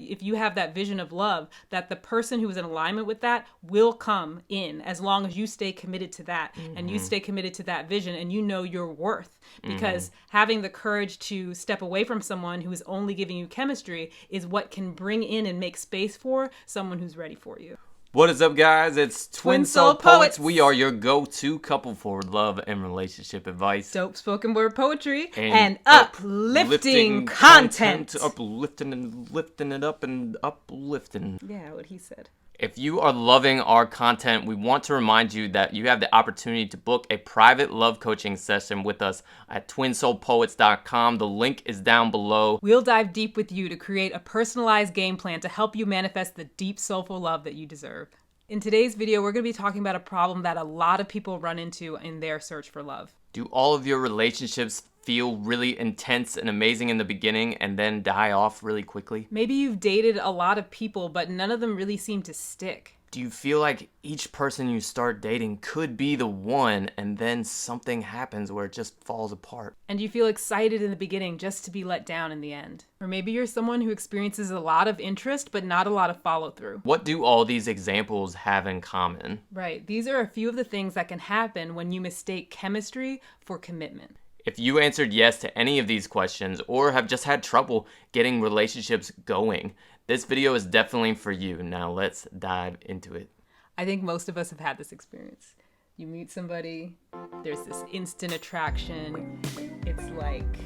if you have that vision of love, that the person who is in alignment with that will come in, as long as you stay committed to that and you stay committed to that vision and you know your worth. Because having the courage to step away from someone who is only giving you chemistry is what can bring in and make space for someone who's ready for you. What is up, guys? It's Twin Soul Poets. We are your go-to couple for love and relationship advice. Dope spoken word poetry and uplifting content. Uplifting and lifting it up and uplifting. Yeah, what he said. If you are loving our content, we want to remind you that you have the opportunity to book a private love coaching session with us at twinsoulpoets.com. The link is down below. We'll dive deep with you to create a personalized game plan to help you manifest the deep, soulful love that you deserve. In today's video, we're going to be talking about a problem that a lot of people run into in their search for love. Do all of your relationships feel really intense and amazing in the beginning and then die off really quickly? Maybe you've dated a lot of people, but none of them really seem to stick. Do you feel like each person you start dating could be the one and then something happens where it just falls apart? And you feel excited in the beginning just to be let down in the end. Or maybe you're someone who experiences a lot of interest but not a lot of follow through. What do all these examples have in common? Right. These are a few of the things that can happen when you mistake chemistry for commitment. If you answered yes to any of these questions or have just had trouble getting relationships going, this video is definitely for you. Now let's dive into it. I think most of us have had this experience. You meet somebody, there's this instant attraction. It's like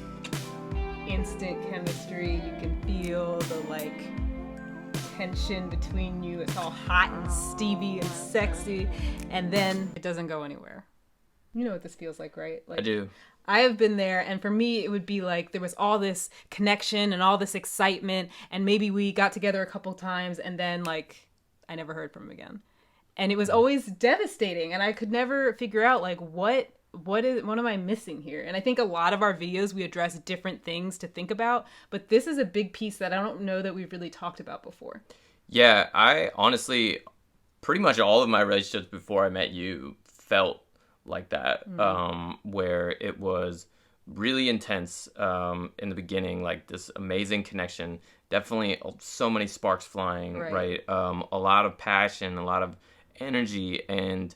instant chemistry. You can feel the tension between you. It's all hot and steamy and sexy. And then it doesn't go anywhere. You know what this feels like, right? I do. I have been there, and for me, it would be like there was all this connection and all this excitement, and maybe we got together a couple times, and then I never heard from him again. And it was always devastating, and I could never figure out what am I missing here? And I think a lot of our videos, we address different things to think about, but this is a big piece that I don't know that we've really talked about before. Yeah, I honestly, pretty much all of my relationships before I met you felt like that, where it was really intense in the beginning, like this amazing connection, definitely so many sparks flying, right? A lot of passion, a lot of energy, and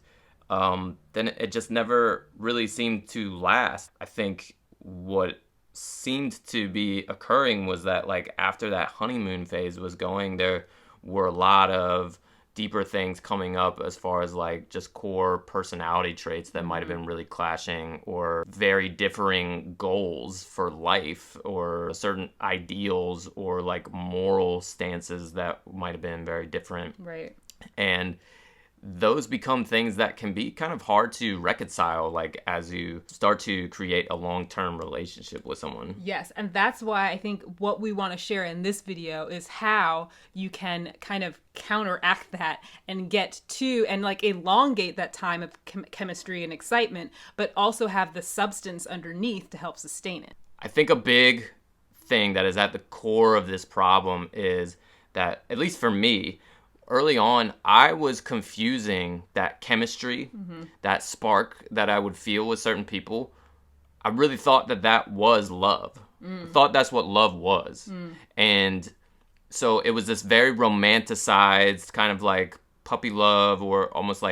then it just never really seemed to last. I think what seemed to be occurring was that after that honeymoon phase was going, there were a lot of deeper things coming up as far as just core personality traits that might have been really clashing, or very differing goals for life, or certain ideals, or moral stances that might have been very different. Right. And those become things that can be kind of hard to reconcile, as you start to create a long-term relationship with someone. Yes, and that's why I think what we want to share in this video is how you can kind of counteract that and get to, and elongate that time of chemistry and excitement, but also have the substance underneath to help sustain it. I think a big thing that is at the core of this problem is that, at least for me, early on, I was confusing that chemistry, that spark that I would feel with certain people. I really thought that was love. I thought that's what love was. And so it was this very romanticized kind of puppy love, or almost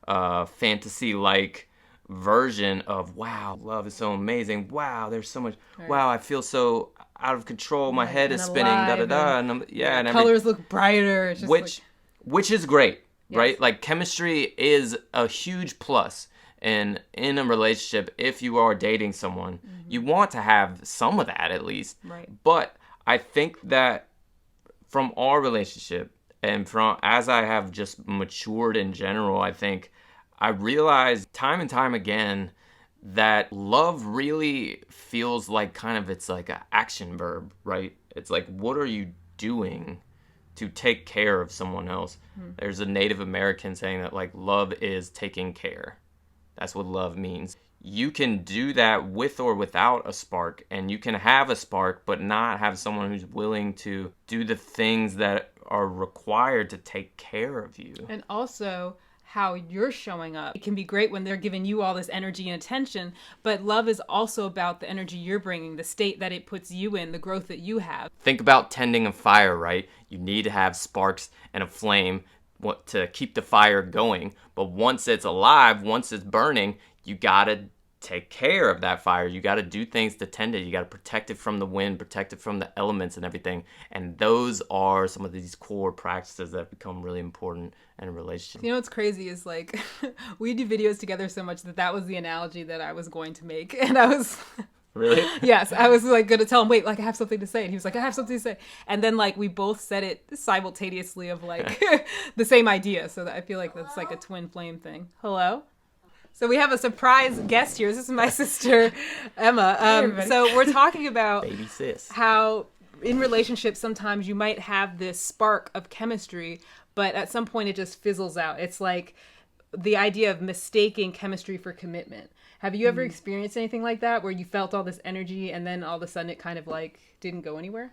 fantasy-like version of, wow, love is so amazing. Wow, there's so much. Right. Wow, I feel so out of control. My head is spinning. And colors look brighter. It's just which is great, yes. Right? Chemistry is a huge plus in a relationship. If you are dating someone, you want to have some of that at least. Right. But I think that from our relationship, and from as I have just matured in general, I think I realized time and time again that love really feels it's an action verb, right? It's what are you doing to take care of someone else? There's a Native American saying that love is taking care. That's what love means. You can do that with or without a spark, and you can have a spark but not have someone who's willing to do the things that are required to take care of you. And also how you're showing up. It can be great when they're giving you all this energy and attention, but love is also about the energy you're bringing, the state that it puts you in, the growth that you have. Think about tending a fire, right? You need to have sparks and a flame to keep the fire going. But once it's alive, once it's burning, you gotta take care of that fire. You gotta do things to tend it. You gotta protect it from the wind, protect it from the elements and everything. And those are some of these core practices that become really important in a relationship. You know what's crazy is like we do videos together so much that was the analogy that I was going to make. And I was Really? Yes, I was like gonna tell him, wait, like I have something to say. And he was like, I have something to say. And then like we both said it simultaneously of like the same idea. So that I feel like that's like a twin flame thing. Hello? So we have a surprise guest here. This is my sister, Emma. So we're talking about Baby sis. how in relationships sometimes you might have this spark of chemistry, but at some point it just fizzles out. It's like the idea of mistaking chemistry for commitment. Have you ever experienced anything like that where you felt all this energy and then all of a sudden it kind of like didn't go anywhere?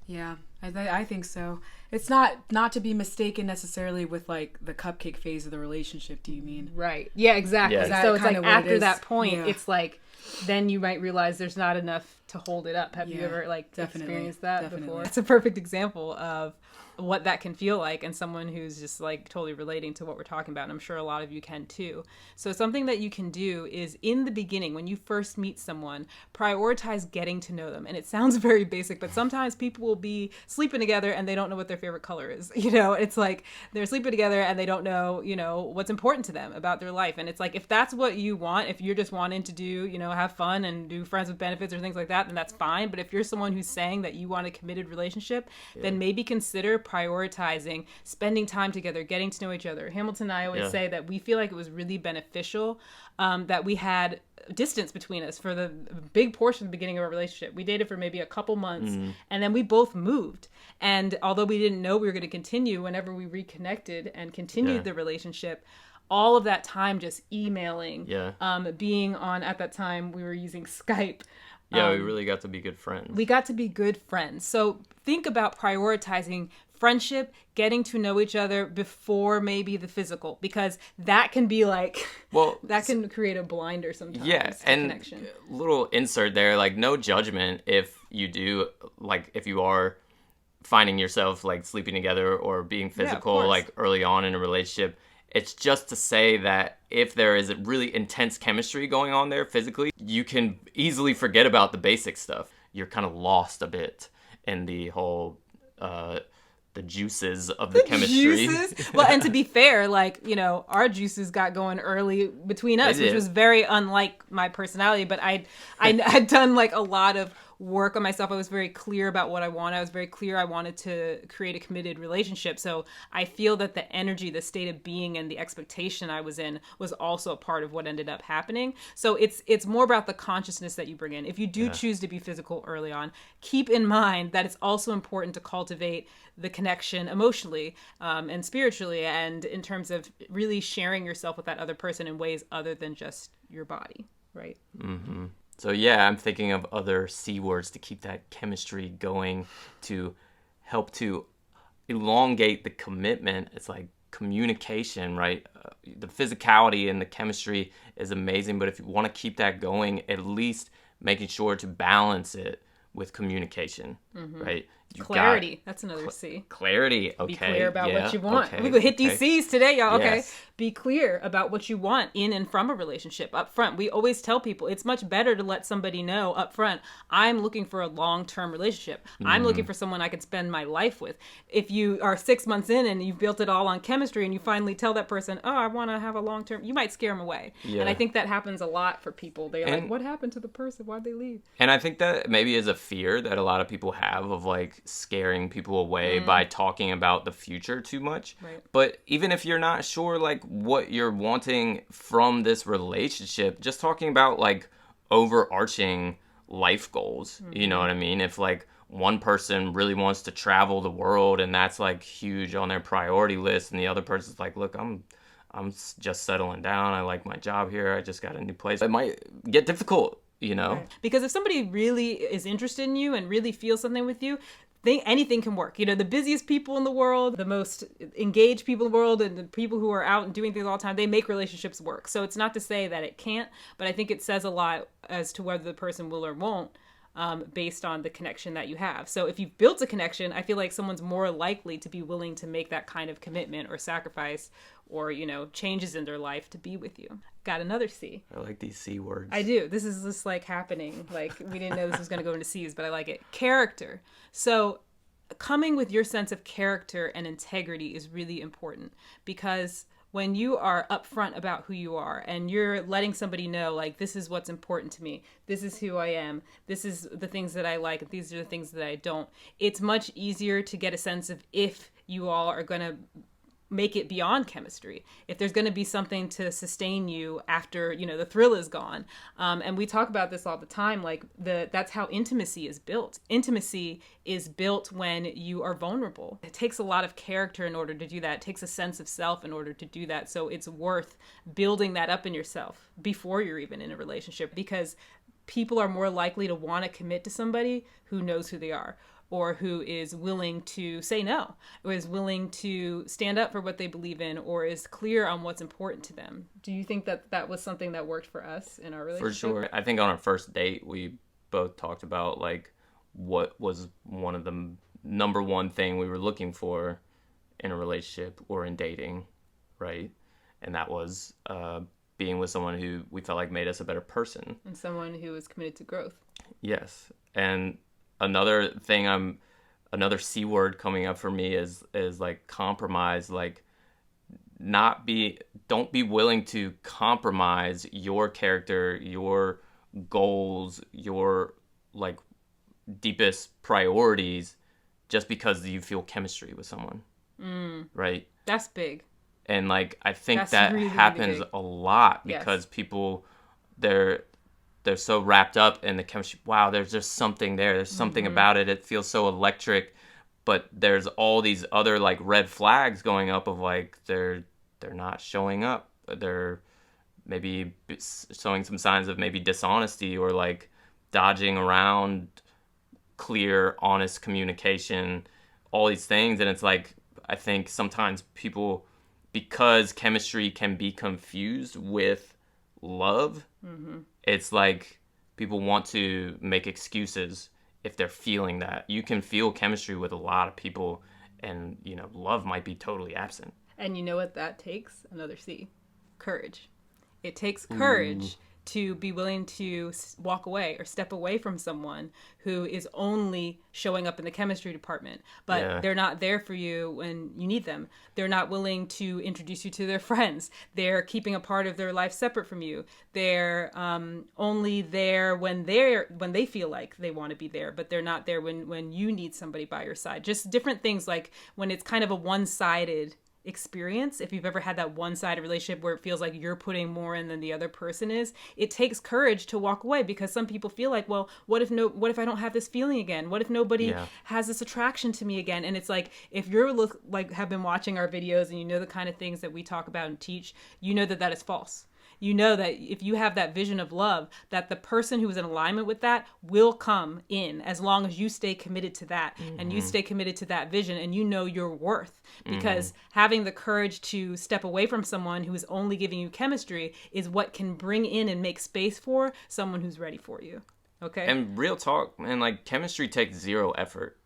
Yeah, I think so. It's not to be mistaken necessarily with like the cupcake phase of the relationship. Do you mean? Right. Yeah, exactly. Yeah. So it's like kinda what it after is? that point, Yeah. it's like then you might realize there's not enough to hold it up. Have you Yeah, ever like definitely, experienced that definitely. before? It's a perfect example of what that can feel like and someone who's just like totally relating to what we're talking about. And I'm sure a lot of you can too. So something that you can do is in the beginning, when you first meet someone, prioritize getting to know them. And it sounds very basic, but sometimes people will be sleeping together and they don't know what their favorite color is. You know, it's like they're sleeping together and they don't know, you know, what's important to them about their life. And it's like, if that's what you want, if you're just wanting to do, you know, have fun and do friends with benefits or things like that, then that's fine. But if you're someone who's saying that you want a committed relationship, then maybe consider prioritizing spending time together, getting to know each other. Hamilton and I always say that we feel like it was really beneficial that we had distance between us for the big portion of the beginning of our relationship. We dated for maybe a couple months and then we both moved. And although we didn't know we were going to continue, whenever we reconnected and continued the relationship, all of that time just emailing, being on, at that time we were using Skype. Yeah, we really got to be good friends. We got to be good friends. So think about prioritizing friendship, getting to know each other before maybe the physical, because that can be like, that can create a blinder sometimes. Yeah, and connection. Little insert there, like no judgment if you do, like if you are finding yourself like sleeping together or being physical like early on in a relationship. It's just to say that if there is a really intense chemistry going on there physically, you can easily forget about the basic stuff. You're kind of lost a bit in the whole the juices of the chemistry. Juices? Well, and to be fair, like, you know, our juices got going early between us, which was very unlike my personality, but I had done like a lot of work on myself. I was very clear about what I wanted. I was very clear I wanted to create a committed relationship. So I feel that the energy, the state of being, and the expectation I was in was also a part of what ended up happening. So it's more about the consciousness that you bring in. If you do choose to be physical early on, keep in mind that it's also important to cultivate the connection emotionally and spiritually, and in terms of really sharing yourself with that other person in ways other than just your body, right? Mm-hmm. So yeah, I'm thinking of other C words to keep that chemistry going, to help to elongate the commitment. It's like communication, right? The physicality and the chemistry is amazing, but if you want to keep that going, at least making sure to balance it with communication, right? Clarity. That's another C. Clarity. Okay. Be clear about what you want. Okay. We will hit these C's today, y'all. Okay. Yes. Be clear about what you want in and from a relationship up front. We always tell people it's much better to let somebody know up front, I'm looking for a long-term relationship. I'm looking for someone I can spend my life with. If you are 6 months in and you've built it all on chemistry and you finally tell that person, oh, I want to have a long-term, you might scare them away. Yeah. And I think that happens a lot for people. They're like, what happened to the person? Why'd they leave? And I think that maybe is a fear that a lot of people have of like scaring people away by talking about the future too much. Right. But even if you're not sure like what you're wanting from this relationship, just talking about like overarching life goals, you know what I mean? If like one person really wants to travel the world and that's like huge on their priority list, and the other person's like, look, I'm just settling down. I like my job here. I just got a new place. It might get difficult, you know? Right. Because if somebody really is interested in you and really feels something with you, anything can work. The busiest people in the world, the most engaged people in the world, and the people who are out and doing things all the time, they make relationships work. So it's not to say that it can't, but I think it says a lot as to whether the person will or won't, based on the connection that you have. So if you've built a connection, I feel like someone's more likely to be willing to make that kind of commitment or sacrifice or, changes in their life to be with you. Got another C. I like these C words. I do. This is just like happening. Like we didn't know this was going to go into C's, but I like it. Character. So coming with your sense of character and integrity is really important, because when you are upfront about who you are and you're letting somebody know, like, this is what's important to me, this is who I am, this is the things that I like, these are the things that I don't, it's much easier to get a sense of if you all are going to make it beyond chemistry, if there's going to be something to sustain you after the thrill is gone. And we talk about this all the time, like that's how intimacy is built. Intimacy is built when you are vulnerable. It takes a lot of character in order to do that. It takes a sense of self in order to do that. So it's worth building that up in yourself before you're even in a relationship, because people are more likely to want to commit to somebody who knows who they are, or who is willing to say no, or is willing to stand up for what they believe in, or is clear on what's important to them. Do you think that that was something that worked for us in our relationship? For sure. I think on our first date, we both talked about, like, what was one of the number one thing we were looking for in a relationship or in dating, right? And that was being with someone who we felt like made us a better person. And someone who is committed to growth. Yes. And another C word coming up for me is like compromise. Like, don't be willing to compromise your character, your goals, your like deepest priorities just because you feel chemistry with someone. Right? That's big. And like, I think That's that really, happens really a lot because Yes. people, they're so wrapped up in the chemistry. Wow, there's just something there. There's something about it. It feels so electric. But there's all these other like red flags going up of like they're not showing up. They're maybe showing some signs of maybe dishonesty or like dodging around clear, honest communication, all these things. And it's like, I think sometimes people, because chemistry can be confused with love, it's like people want to make excuses if they're feeling that. You can feel chemistry with a lot of people, and love might be totally absent. And you know what that takes? Another C. Courage. It takes courage to be willing to walk away or step away from someone who is only showing up in the chemistry department, but they're not there for you when you need them. They're not willing to introduce you to their friends. They're keeping a part of their life separate from you. They're only there when they feel like they want to be there, but they're not there when you need somebody by your side. Just different things, like when it's kind of a one-sided experience. If you've ever had that one-sided relationship where it feels like you're putting more in than the other person is, it takes courage to walk away, because some people feel like, well, what if I don't have this feeling again? What if nobody has this attraction to me again? And it's like, if you're have been watching our videos and you know the kind of things that we talk about and teach, you know that is false. You know that if you have that vision of love, that the person who is in alignment with that will come in, as long as you stay committed to that and you stay committed to that vision, and you know your worth. Because having the courage to step away from someone who is only giving you chemistry is what can bring in and make space for someone who's ready for you. Okay? And real talk, man, like chemistry takes zero effort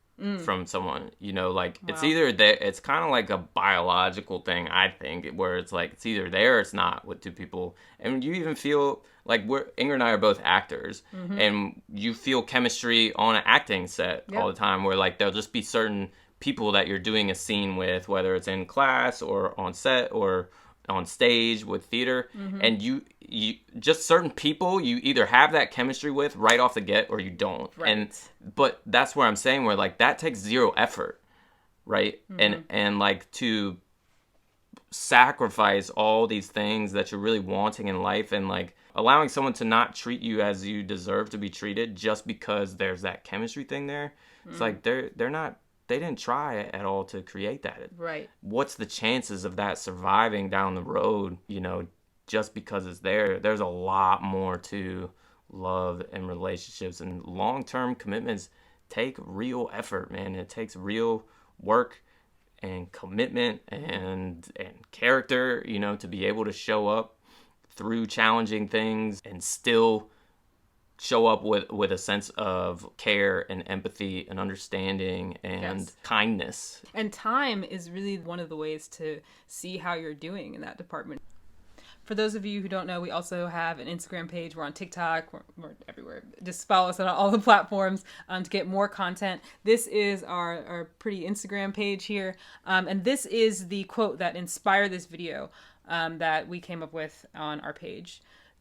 from someone, like it's Wow. either there, it's kind of like a biological thing, I think, where it's like it's either there or it's not with two people. And you even feel like Ingrid and I are both actors, and you feel chemistry on an acting set all the time, where like there'll just be certain people that you're doing a scene with, whether it's in class or on set or on stage with theater, and you just certain people you either have that chemistry with right off the get or you don't. Right. But that's where I'm saying, where like that takes zero effort, right? And like to sacrifice all these things that you're really wanting in life, and like allowing someone to not treat you as you deserve to be treated just because there's that chemistry thing there. It's like they didn't try at all to create that. Right. What's the chances of that surviving down the road, just because it's there? There's a lot more to love and relationships, and long-term commitments take real effort, man. It takes real work and commitment and character, you know, to be able to show up through challenging things and still show up with a sense of care and empathy and understanding and Yes. kindness. And time is really one of the ways to see how you're doing in that department. For those of you who don't know, we also have an Instagram page. We're on TikTok. We're everywhere. Just follow us on all the platforms to get more content. This is our pretty Instagram page here. And this is the quote that inspired this video that we came up with on our page.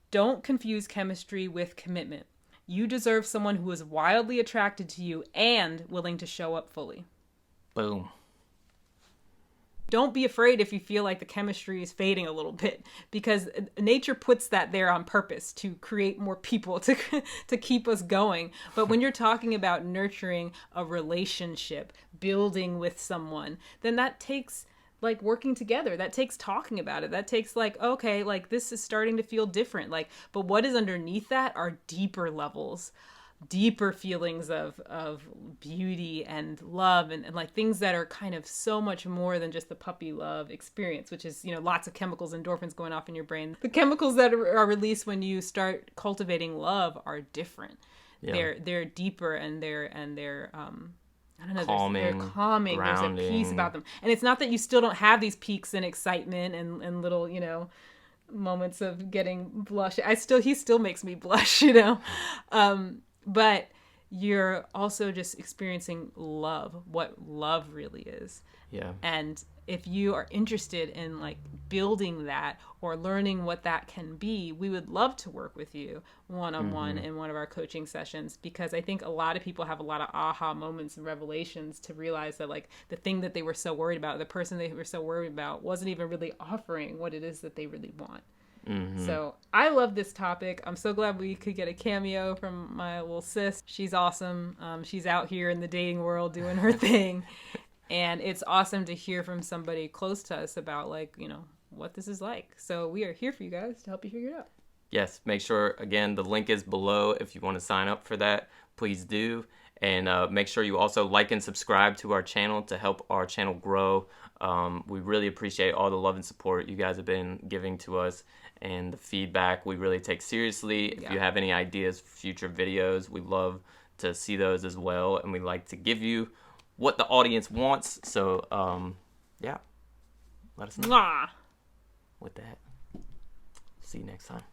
Don't confuse chemistry with commitment. You deserve someone who is wildly attracted to you and willing to show up fully. Boom. Don't be afraid if you feel like the chemistry is fading a little bit, because nature puts that there on purpose to create more people to keep us going. But when you're talking about nurturing a relationship, building with someone, then that takes like working together. That takes talking about it. That takes like, okay, like this is starting to feel different. Like, but what is underneath that are deeper levels, deeper feelings of beauty and love and like things that are kind of so much more than just the puppy love experience, which is, you know, lots of chemicals, endorphins going off in your brain. The chemicals that are released when you start cultivating love are different. Yeah. They're deeper and they're I don't know, Calming, they're calming. grounding. There's a peace about them. And it's not that you still don't have these peaks and excitement and little, you know, moments of getting blush. He still makes me blush, you know. But you're also just experiencing love, what love really is. Yeah. And if you are interested in like building that or learning what that can be, we would love to work with you one-on-one in one of our coaching sessions, because I think a lot of people have a lot of aha moments and revelations to realize that like the thing that they were so worried about, the person they were so worried about wasn't even really offering what it is that they really want. So I love this topic. I'm so glad we could get a cameo from my little sis. She's awesome. She's out here in the dating world doing her thing. And it's awesome to hear from somebody close to us about like, you know, what this is like. So we are here for you guys to help you figure it out. Yes, make sure, again, the link is below if you want to sign up for that. Please do. And make sure you also like and subscribe to our channel to help our channel grow. We really appreciate all the love and support you guys have been giving to us, and the feedback we really take seriously. If you have any ideas for future videos, we love to see those as well. And we like to give you what the audience wants. So, yeah, let us know. Mwah! With that, see you next time.